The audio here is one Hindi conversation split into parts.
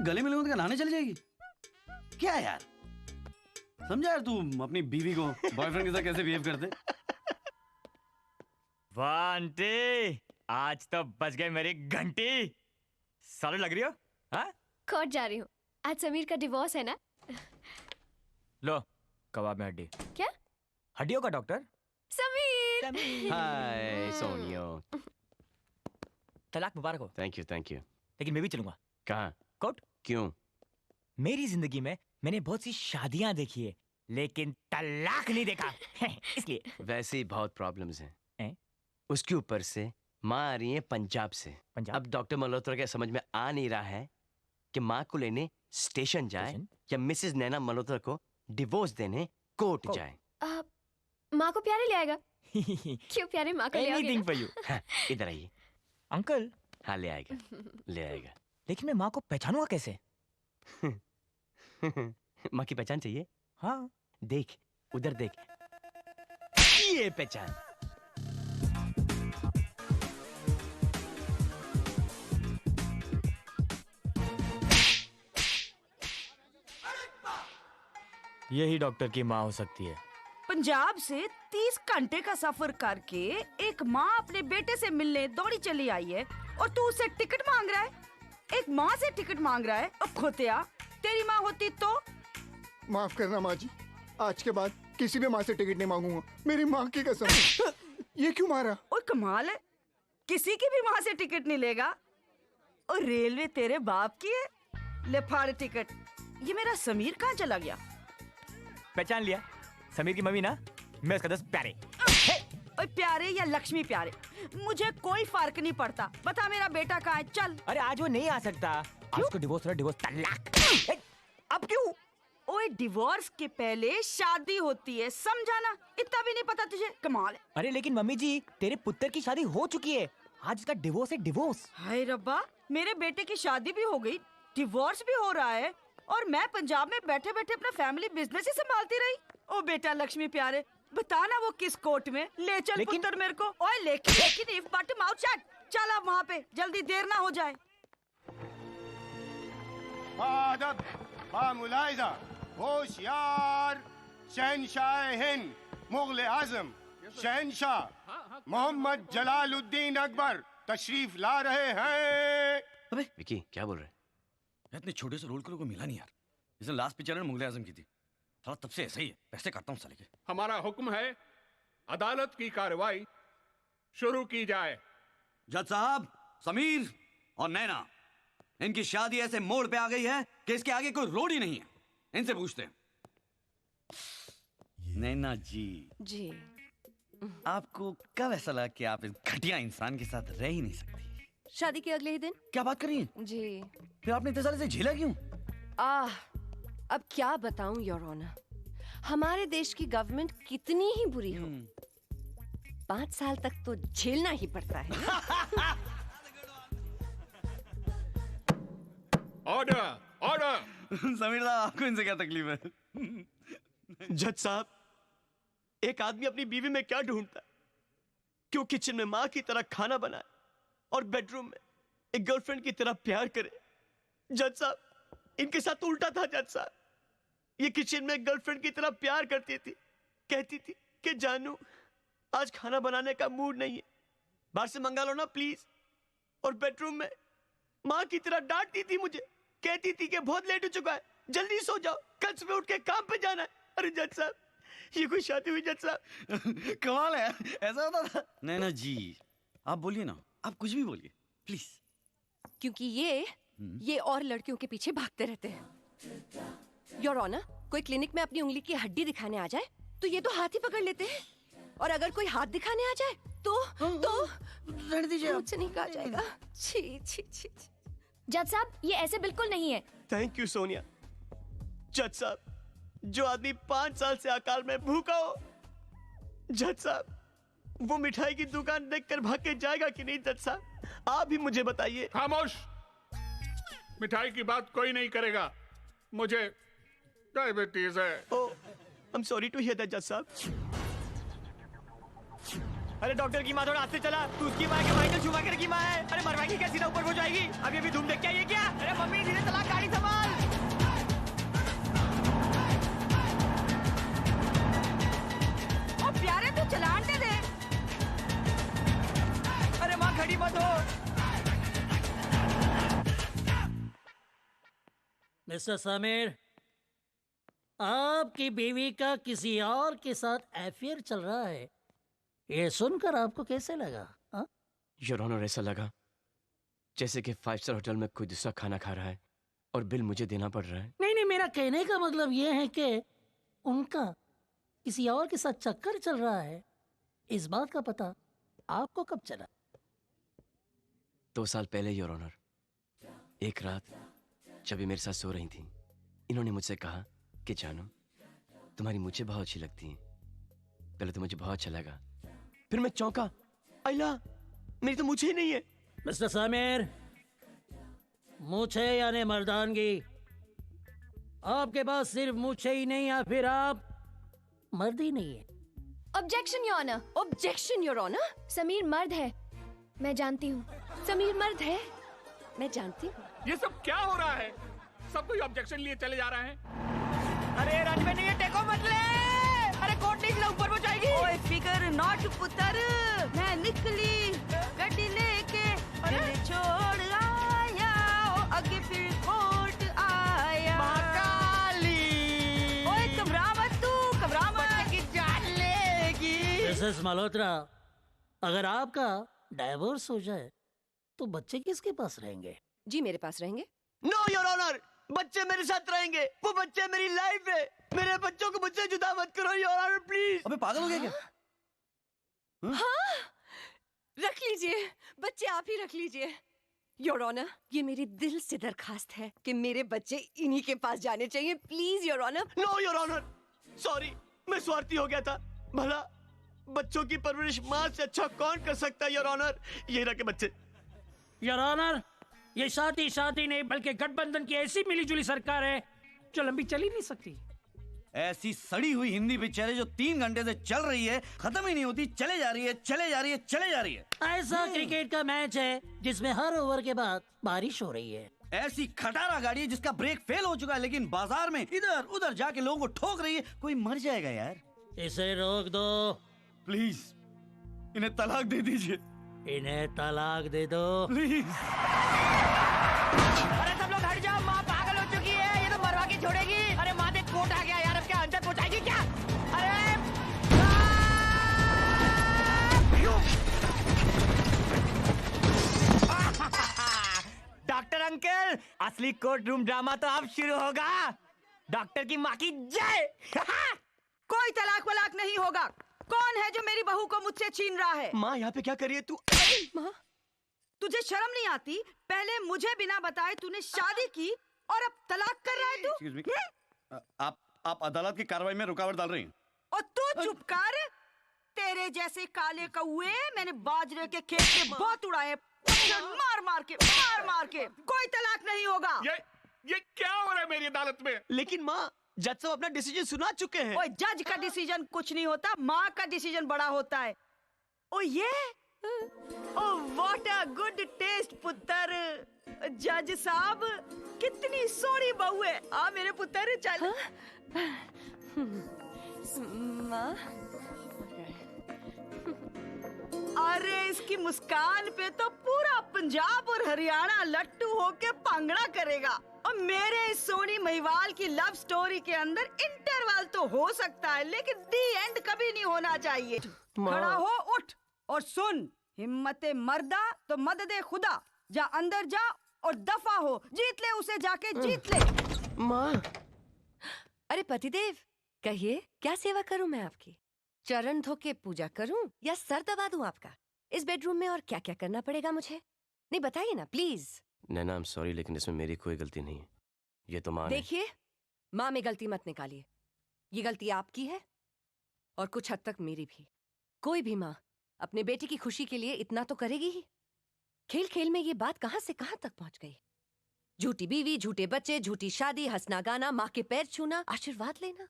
गले मिलूंगा तो नहाने चली जाएगी क्या यार? समझा यार तू अपनी बीवी को बॉयफ्रेंड के साथ कैसे बिहेव करते? वाह आंटी, आज तो बच गए मेरी घंटी। सारे लग रही हो? हाँ? कोर्ट जा रही हूँ, आज समीर का डिवोर्स है ना। लो कबाब में हड्डी। क्या? हड्डियों का डॉक्टर समीर। हाय सोनियो। तलाक मुबारक हो। Thank you. लेकिन मैं भी चलूंगा। कहाँ? कोर्ट। क्यों? मेरी जिंदगी में मैंने बहुत सी शादियां देखी है लेकिन तलाक नहीं देखा इसलिए। वैसे ही बहुत प्रॉब्लम्स हैं। उसके ऊपर से माँ आ रही है पंजाब से। पंजाब? अब डॉक्टर मल्होत्रा के समझ में आ नहीं रहा है कि माँ को लेने स्टेशन जाए या मिसेस नैना मल्होत्रा को डिवोर्स देने कोर्ट जाए। माँ को प्यारे ले आएगा। क्यों प्यारे माँ को ले आएगा? Anything for you। हाँ, इधर आइए। अंकल। हाँ ले आएगा। लेकिन मैं माँ को पहचानूंगा कैसे? माँ की पहचान चाहिए? हाँ। देख उधर देख, ये पहचान। यही डॉक्टर की माँ हो सकती है। पंजाब से 30 घंटे का सफर करके एक माँ अपने बेटे से मिलने दौड़ी चली आई है और तू उससे टिकट मांग रहा है। एक माँ से टिकट मांग रहा है। अब खोतिया, तेरी माँ होती तो? माफ करना माँ जी, आज के बाद किसी भी माँ से टिकट नहीं मांगूंगा, मेरी माँ की कसम। ये क्यों मारा? ओए कमाल है, किसी की भी माँ से टिकट नहीं लेगा। और रेलवे तेरे बाप की है। ले फाड़ टिकट। ये मेरा समीर कहाँ चला गया? पहचान लिया, समीर की मम्मी ना। मैं उसका 10 प्यारे। ओए प्यारे या लक्ष्मी प्यारे, मुझे कोई फर्क नहीं पड़ता। बता मेरा बेटा कहाँ है? चल। अरे आज वो नहीं आ सकता। आज उसको डिवोर्स हो, डिवोर्स तलाक। अब क्यों? ओए डिवोर्स के पहले शादी होती है, समझाना? इतना भी नहीं पता तुझे? कमाल है। अरे लेकिन मम्मी जी, तेरे पुत्र की शादी हो चुकी है। आज इसका डिवोर्स है, डिवोर्स। हाय रब्बा, मेरे बेटे की शादी भी हो गई, डिवोर्स भी हो रहा है और मैं पंजाब में बैठे बैठे अपना फैमिली बिजनेस ही संभालती रही। ओ बेटा लक्ष्मी प्यारे, बता ना वो किस कोर्ट में? ले चल पुत्र मेरे को। ओए लेकिन इफ बट माउथ शट। चल अब वहाँ पे, जल्दी देर ना हो जाए। बादब, बामुलाइजा, होशियार, शहनशाह हिंद, मुगल आजम, शहनशाह मोहम्मद जलालुद्दीन अकबर तशरीफ ला रहे हैं। अबे विकी क्या बोल रहे हैं? इतने छोटे से रोल को मिला नहीं यार। इसने लास्ट पिक्चर में मुगल आजम की थी। साला तब से ऐसा ही है, पैसे काटता हूँ साले के। हमारा हुक्म है, अदालत की कार्रवाई शुरू की जाए। जज साहब, समीर और नैना, इनकी शादी ऐसे मोड़ पे आ गई है कि इसके आगे कोई रोड ही नहीं है। इनसे पूछते हैं। नैना जी, आपको कब ऐसा लगा कि आप इस घटिया इंसान के साथ रह ही नहीं सकती? शादी के अगले ही दिन। क्या बात कर रही हैं? जी। फिर आपने इतने साल से झेला क्यों? अब क्या बताऊं योर ऑनर, हमारे देश की गवर्नमेंट कितनी ही बुरी हो, 5 साल तक तो झेलना ही पड़ता है। Order, order. समीर साहब, आपको इनसे क्या तकलीफ है? जज साहब, एक आदमी अपनी बीवी में क्या ढूंढता है? क्यों किचन में माँ की तरह खाना बनाए और बेडरूम में एक गर्लफ्रेंड की तरह प्यार करे? जज साहब, इनके साथ उल्टा था। जज साहब, ये किचन में गर्लफ्रेंड की तरह प्यार करती थी, कहती थी कि जानू आज खाना बनाने का मूड नहीं है, बाहर से मंगा लो ना प्लीज। और बेडरूम में माँ की तरह डांटती थी मुझे, कहती थी कि बहुत लेट हो चुका है, जल्दी सो जाओ, कल सुबह उठ के काम पे जाना है। अरे जज साहब, ये कोई शादी हुई? जज साहब कमाल है, ऐसा होता था? नैना जी, आप बोलिए ना, आप कुछ भी बोलिए प्लीज। क्योंकि ये और लड़कियों के पीछे भागते रहते हैं। योर ऑनर, कोई क्लिनिक में अपनी उंगली की हड्डी दिखाने आ जाए तो ये तो हाथ ही पकड़ लेते हैं, और अगर कोई हाथ दिखाने आ जाए तो रहने दीजिए, मुझसे नहीं कहा जाएगा। छी छी छी। जज साहब, ये ऐसे बिल्कुल नहीं है। Thank you Sonia. जज साहब, जो आदमी 5 साल से अकाल में भूखा हो, जज साहब वो मिठाई की दुकान देखकर भाग के जाएगा कि नहीं? जज साहब आप भी मुझे बताइए। खामोश, मिठाई की बात कोई नहीं करेगा, मुझे डायबिटीज है। Oh, I am sorry to hear that जज साहब। अरे डॉक्टर की माँ थोड़ा हाथ से चला, तू उसकी माँ के माइकल शूमाकर की माँ है। अरे मरवाएगी कैसी ना, ऊपर हो जाएगी। अभी धूम देख के आइए क्या? अरे मम्मी धीरे चला, गाड़ी मिस्टर समीर, आपकी बीवी का किसी और के साथ अफेयर चल रहा है, ये सुनकर आपको कैसे लगा? हाँ? योर ऑनर, ऐसा लगा जैसे कि 5 स्टार होटल में कोई दूसरा खाना खा रहा है और बिल मुझे देना पड़ रहा है। नहीं नहीं, मेरा कहने का मतलब ये है कि उनका किसी और के साथ चक्कर चल रहा है। इस बात का पता आपको कब चला? 2 साल पहले योर ऑनर, एक रात जब ये मेरे साथ सो रही थी, इन्होंने मुझसे कहा कि जानम, तुम्हारी मुझे बहुत अच्छी लगती है। पहले तो मुझे बहुत अच्छा लगा, फिर मैं चौंका, अल्लाह मेरी तो मुझे ही नहीं है। मिस्टर समीर, मूछे यानी मर्दानगी, आपके पास सिर्फ मूछे ही नहीं या फिर आप मर्द ही नहीं है। Objection your honour. Objection your honour. Sameer मर्द है, मैं जानती हूँ। समीर मर्द है, मैं जानती हूँ। ये सब क्या हो रहा है? सब कोई ऑब्जेक्शन लिए चले जा रहे हैं। अरे रनवे नहीं है, टेको मत ले। अरे कोट निकला, ऊपर वो जाएगी। ओए फिकर नॉट पुत्र, मैं निकली गड्डी लेके, दिल छोड़ आया, ओ आगे फिर कोर्ट आया। महाकाली, ओए घबरा मत तू, घबरा मत की जान लेगी। मिसेस मल्होत्रा, अगर आपका डाइवोर्स हो जाए तो बच्चे किसके पास रहेंगे? जी मेरे पास रहेंगे। नो योर ऑनर, बच्चे मेरे साथ रहेंगे। वो बच्चे मेरी लाइफ है। मेरे बच्चों को मुझसे जुदा मत करो योर ऑनर, प्लीज। अबे पागल हो गया क्या? हाँ, रख लीजिए बच्चे, आप ही रख लीजिए। योर ऑनर, ये मेरी दिल से दरखास्त है कि मेरे बच्चे इन्हीं के पास जाने चाहिए, please your honour. No your honour, sorry, मैं स्वार्थी हो गया था। भला बच्चों की परवरिश माँ से अच्छा कौन कर सकता है योर ऑनर? ये रखे बच्चे। योर ऑनर, ये शादी नहीं बल्कि गठबंधन की ऐसी मिलीजुली सरकार है जो लंबी चल ही नहीं सकती। ऐसी सड़ी हुई हिंदी पिक्चर है जो 3 घंटे से चल रही है, खत्म ही नहीं होती, चले जा रही है, चले जा रही है, चले जा रही है। ऐसा क्रिकेट का मैच है जिसमें हर ओवर के बाद बारिश हो रही है। ऐसी खटारा गाड़ी है जिसका ब्रेक फेल हो चुका है, लेकिन बाजार में इधर उधर जाके लोगों को ठोक रही है। कोई मर जाएगा यार। इसे रोक दो प्लीज, इन्हें तलाक दे दीजिए। इन्हें तलाक दे दो प्लीज। अरे सब लोग हट जाओ, माँ पागल हो चुकी है, ये तो मरवा के छोड़ेगी। अरे माँ देख कोर्ट आ गया यार, अब क्या अंदर पहुंचाएगी क्या? अरे डॉक्टर अंकल, असली कोर्ट रूम ड्रामा तो अब शुरू होगा। डॉक्टर की माँ की जय। कोई तलाक वलाक नहीं होगा। कौन है जो मेरी बहू को मुझसे छीन रहा है? माँ यहाँ पे क्या कर रही है तू? माँ, तुझे शर्म नहीं आती? पहले मुझे बिना बताए तूने शादी की और अब तलाक कर रहा है तू? Excuse me, आप अदालत की कार्रवाई में रुकावट डाल रही हैं। और तू चुप कर। तेरे जैसे काले कौए मैंने बाजरे के खेत में बहुत उड़ाए, मार मार के। कोई तलाक नहीं होगा। ये क्या हो रहा है मेरी अदालत में? लेकिन माँ, जज साहब अपना डिसीजन सुना चुके हैं। ओए जज का डिसीजन कुछ नहीं होता, माँ का डिसीजन बड़ा होता है। Oh yeah, oh what a good taste पुत्र। जज साहब, कितनी सोहनी बहू है। आ मेरे पुत्र चल। माँ, अरे इसकी मुस्कान पे तो पूरा पंजाब और हरियाणा लट्टू होके भांगड़ा करेगा। और मेरे इस सोनी महिवाल की लव स्टोरी के अंदर इंटरवल तो हो सकता है, लेकिन दी एंड कभी नहीं होना चाहिए। खड़ा हो, उठ और सुन। हिम्मते मर्दा तो मददे खुदा। जा अंदर जा और दफा हो। जीत ले उसे, जाके जीत ले। माँ, अरे पतिदेव, कहिए क्या सेवा करूं मैं आपकी? चरण धो के पूजा करूं या सर दबा दूं आपका? इस बेडरूम में और क्या क्या करना पड़ेगा मुझे? नहीं बताइए ना please. Naina, I am sorry, लेकिन इसमें मेरी कोई गलती नहीं है। ये तो माँ ने। देखिए, माँ में गलती मत निकालिए। ये गलती आपकी है और कुछ हद तक मेरी भी। कोई भी माँ अपने बेटे की खुशी के लिए इतना तो करेगी ही। खेल खेल में ये बात कहां से कहां तक पहुंच गई। झूठी बीवी, झूठे बच्चे, झूठी शादी, हंसना गाना, माँ के पैर छूना, आशीर्वाद लेना,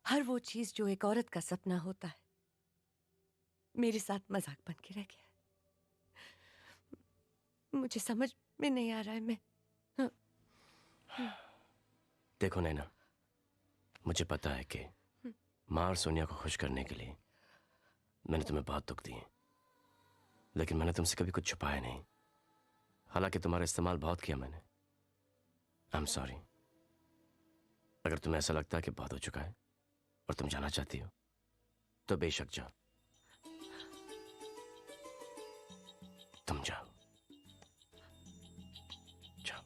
हर वो चीज जो एक औरत का सपना होता है मेरे साथ मजाक बन के रह गया। मुझे समझ में नहीं आ रहा है। मैं देखो नैना, मुझे पता है कि माँ और सोनिया को खुश करने के लिए मैंने तुम्हें बहुत दुख दिए, लेकिन मैंने तुमसे कभी कुछ छुपाया नहीं। हालांकि तुम्हारा इस्तेमाल बहुत किया मैंने। आई एम सॉरी। अगर तुम्हें ऐसा लगता है कि बहुत हो चुका है और तुम जाना चाहती हो तो बेशक जाओ, तुम जाओ जाओ।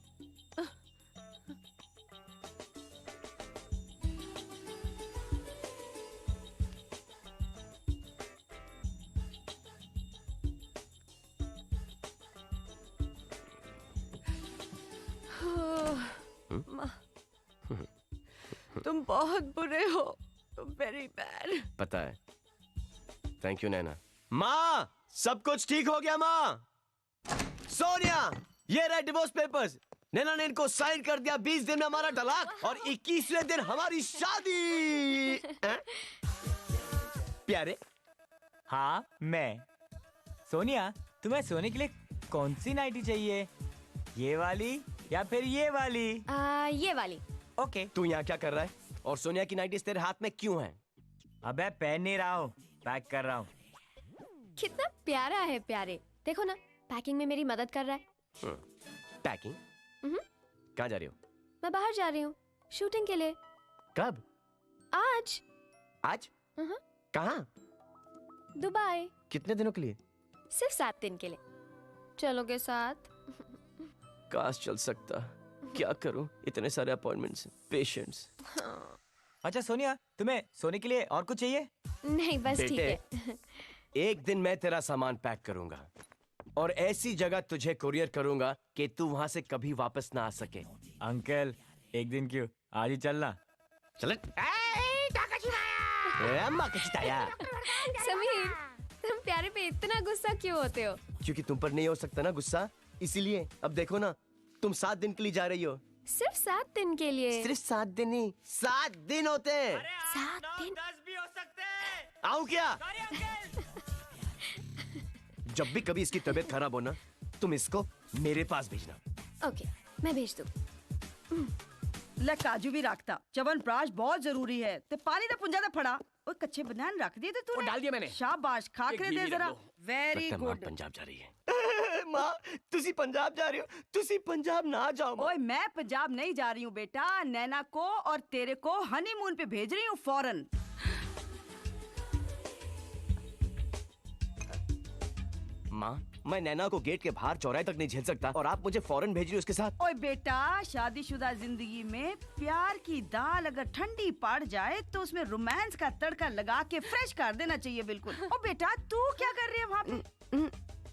तुम बहुत बुरे हो, वेरी बैड। पता है। थैंक यू नैना। माँ, सब कुछ ठीक हो गया माँ। सोनिया, ये रहे डिवोर्स पेपर्स। नैना ने इनको साइन कर दिया। 20 दिन में हमारा तलाक और 21वें दिन हमारी शादी। प्यारे। हाँ मैं। सोनिया, तुम्हें सोने के लिए कौन सी नाइटी चाहिए? ये वाली या फिर ये वाली? ये वाली। ओके। तू यहाँ क्या कर रहा है? और सोनिया की नाइटीज तेरे हाथ में क्यों है? अबे पहन नहीं रहा हूँ, पैक कर रहा हूँ। कितना प्यारा है प्यारे, देखो ना पैकिंग में मेरी मदद कर रहा है। पैकिंग? कहाँ जा रही हो? मैं बाहर जा रही हूँ शूटिंग के लिए। कब? आज। आज? कहाँ? दुबई। कितने दिनों के लिए? सिर्फ 7 दिन के लिए। चलोगे साथ? काश चल सकता। क्या करूं, इतने सारे अपॉइंटमेंट्स, पेशेंट्स। अच्छा सोनिया, तुम्हें सोने के लिए और कुछ चाहिए? नहीं बस ठीक है। एक दिन मैं तेरा सामान पैक करूंगा और ऐसी जगह तुझे कुरियर करूंगा कि तू वहां से कभी वापस ना आ सके। अंकल, एक दिन क्यों, आज ही चलना। चल। समीर, तुम प्यारे पे इतना गुस्सा क्यों होते हो? क्योंकि तुम पर नहीं हो सकता ना गुस्सा, इसीलिए। अब देखो ना, तुम 7 दिन के लिए जा रही हो। सिर्फ 7 दिन के लिए? सिर्फ 7 दिन ही, 7 दिन होते हैं। 7 दिन? 10 भी हो सकते हैं। आऊं क्या? जब भी कभी इसकी तबीयत खराब हो ना, तुम इसको मेरे पास भेजना। ओके, मैं भेज दूं। ले काजू भी रखता, चवनप्राश बहुत जरूरी है। ते पानी दा पुंजा दा फड़ा। ओए कच्चे बनान रख दिए थे तूने? वो डाल दिया मैंने। शाबाश, खाकरे दे जरा। Very good. पंजाब जा रही है। माँ, तुसी पंजाब जा रही हो? तुसी पंजाब ना जाओ। ओए मैं पंजाब नहीं जा रही हूँ बेटा, नैना को और तेरे को हनीमून पे भेज रही हूँ फौरन। माँ, मैं नैना को गेट के बाहर चौराहे तक नहीं झेल सकता और आप मुझे फौरन भेज रही हो उसके साथ। ओए बेटा, शादीशुदा जिंदगी में प्यार की दाल अगर ठंडी पड़ जाए तो उसमें रोमांस का तड़का लगा के फ्रेश कर देना चाहिए बिल्कुल। ओ बेटा, तू क्या कर रही है वहाँ पे?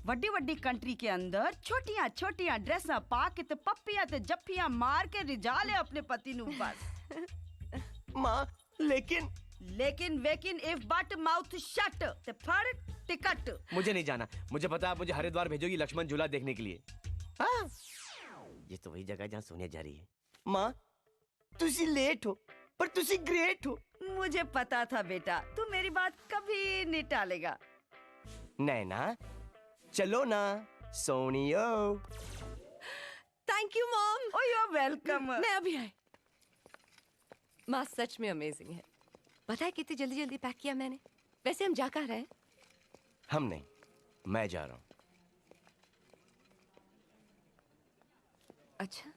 वड्डी वड्डी कंट्री के अंदर छोटियां छोटियां ड्रेसां पा के ते पप्पियां ते जप्पियां मार के रिझा ले अपने पति नु बस। माँ, लेकिन वेकिन इफ बट माउथ शट ते फड़ टिकट। मुझे नहीं जाना। मुझे पता है आप मुझे हरिद्वार भेजोगी लक्ष्मण झूला देखने के लिए। हाँ? ये तो वही जगह जहाँ सोनिया जा रही है। माँ, तुसी लेट हो पर तुसी ग्रेट हो। मुझे पता था बेटा, तू मेरी बात कभी नहीं टालेगा। नैना, चलो ना सोनियो। Thank you mom. Oh you are welcome. मैं अभी आई। माँ सच में अमेजिंग है। पता है कितनी जल्दी जल्दी पैक किया मैंने? वैसे हम जा कहाँ रहे हैं? हम नहीं, मैं जा रहा हूँ। अच्छा,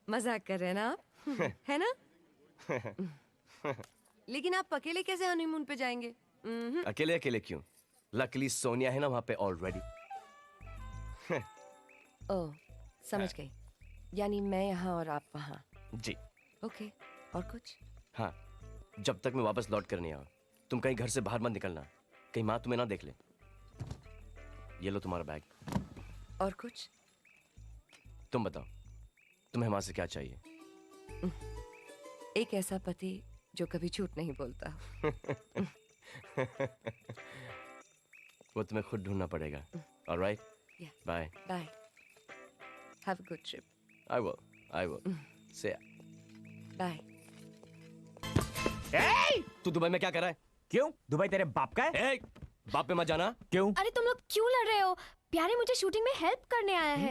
मजाक कर रहे हैं ना आप? है ना? लेकिन आप अकेले कैसे हनीमून पे जाएंगे? अकेले अकेले क्यों? लकीली सोनिया है ना वहाँ पे ऑलरेडी। ओह, समझ गई। यानी मैं यहाँ और आप वहाँ। जी। ओके, और कुछ? हाँ, जब तक मैं वापस लौट कर नहीं आऊँ, तुम कहीं घर से बाहर मत निकलना, कहीं माँ तुम्हें ना देख ले। ये लो तुम्हारा बैग। और कुछ? तुम बताओ, तुम्हें माँ से क्या चाहिए? एक ऐसा पति जो कभी झूठ नहीं बोलता। वो तुम्हें खुद ढूंढना पड़ेगा। Alright? Bye. Bye. Have a good trip. I will. See ya. Bye. तू दुबई में क्या कर रहा है? क्यों? दुबई तेरे बाप का है? बाप पे मत जाना। क्यों? अरे तुम लोग क्यों लड़ रहे हो? प्यारे मुझे शूटिंग में हेल्प करने आया है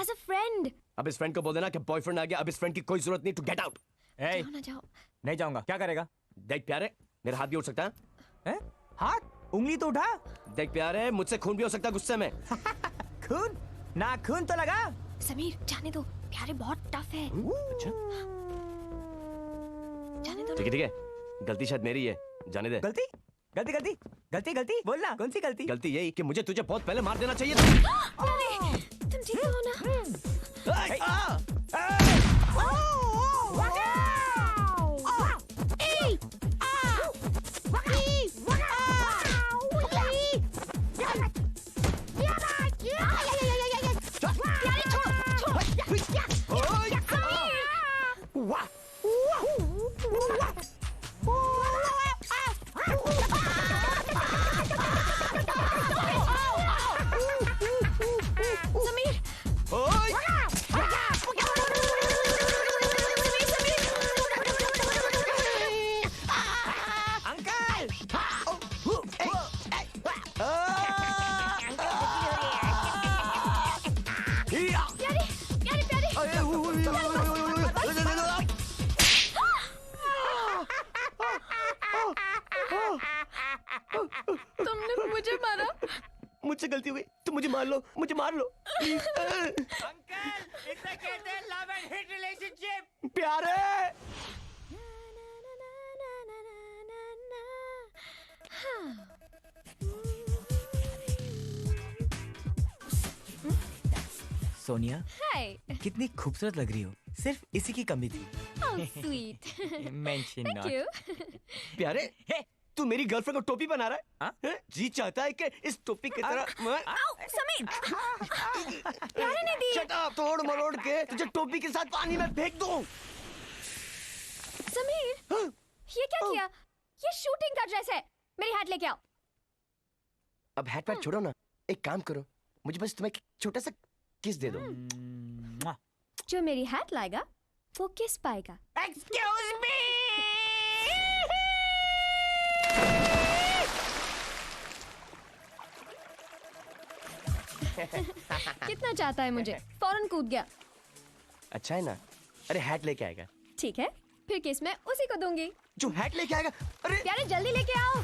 एज अ फ्रेंड। अब इस फ्रेंड को बोल देना कि बॉयफ्रेंड आ गया, अब इस फ्रेंड की कोई जरूरत नहीं, टू गेट आउट। जाओ ना जाओ। नहीं जाऊंगा। क्या करेगा? देख प्यारे, मेरा हाथ भी उठ सकता है। हाथ? उंगली तो उठा। देख प्यारे, मुझसे खून भी हो सकता है गुस्से में। खून? ना खून तो लगा। समीर जाने दो, प्यारे बहुत टफ है। अच्छा। जाने दो। ठीक है गलती शायद मेरी है, जाने दे। गलती गलती गलती गलती गलती बोलना, कौन सी गलती? गलती यही कि मुझे तुझे बहुत पहले मार देना चाहिए था। तुम ठीक हो ना? तुमने मुझे मारा। मुझसे गलती हो गई, तुम मुझे मार लो, मुझे मार लो। अंकल, इसे कहते हैं लव एंड हिट रिलेशनशिप। प्यारे सोनिया, हाय। कितनी खूबसूरत लग रही हो, सिर्फ इसी की कमी थी। How sweet. Mention thank not. You. प्यारे, तू मेरी गर्लफ्रेंड को टोपी बना रहा है? हैं? जी चाहता है कि इस टोपी की तरह समीर, प्यारे ने दी। शट अप, तोड़ मरोड़ के तुझे टोपी के साथ पानी में फेंक दूं। समीर, ये क्या किया? ये शूटिंग का ड्रेस है। मेरी हैट लेके आओ। अब हैट पैट छोड़ो ना, एक काम करो, मुझे बस तुम्हें एक छोटा सा किस दे दो। जो मेरी हैट लाएगा वो किस पाएगा। Excuse me. कितना चाहता है मुझे? फौरन कूद गया। अच्छा है ना? अरे हैट लेके आएगा। ठीक है, फिर किस मैं उसी को दूंगी। जो हैट लेके आएगा? अरे प्यारे जल्दी लेके आओ।